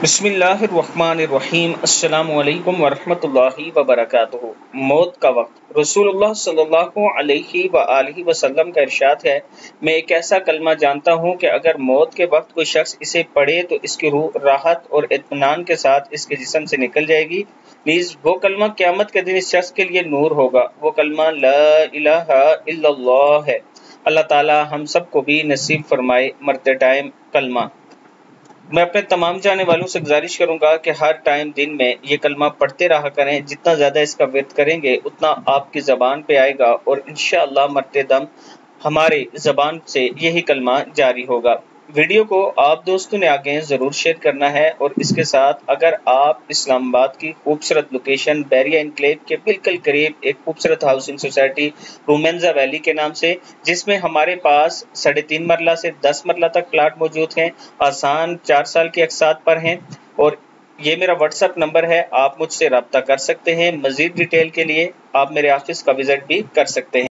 बिस्मिल्लाहिर्रहमानिर्रहीम। अस्सलामु अलैकुम वरहमतुल्लाहि वबरकातुहू। मौत का वक्त। रसूलुल्लाह सल्लल्लाहु अलैहि वआलिहि वसल्लम का इरशाद है, मैं एक ऐसा कलमा जानता हूँ कि अगर मौत के वक्त कोई शख्स इसे पढ़े तो इसकी रूह राहत और इत्मीनान के साथ इसके जिस्म से निकल जाएगी। नीज़ वो कलमा क़यामत के दिन इस शख्स के लिए नूर होगा। वो कलमा ला इलाहा इल्लल्लाह है। अल्लाह ताला हम सब को भी नसीब फरमाए मरते टाइम कलमा। मैं अपने तमाम जाने वालों से गुजारिश करूंगा कि हर टाइम दिन में ये कलमा पढ़ते रहा करें। जितना ज़्यादा इसका विर्द करेंगे उतना आपकी ज़बान पे आएगा और इंशाअल्लाह मरते दम हमारी ज़बान से यही कलमा जारी होगा। वीडियो को आप दोस्तों ने आगे ज़रूर शेयर करना है और इसके साथ अगर आप इस्लामाबाद की खूबसूरत लोकेशन बैरिया एनक्लेव के बिल्कुल करीब एक खूबसूरत हाउसिंग सोसाइटी रोमेंजा वैली के नाम से, जिसमें हमारे पास 3.5 मरला से 10 मरला तक प्लाट मौजूद हैं, आसान 4 साल की अक़सात पर हैं और ये मेरा व्हाट्सएप नंबर है, आप मुझसे रब्ता कर सकते हैं। मज़ीद डिटेल के लिए आप मेरे ऑफिस का विज़िट भी कर सकते हैं।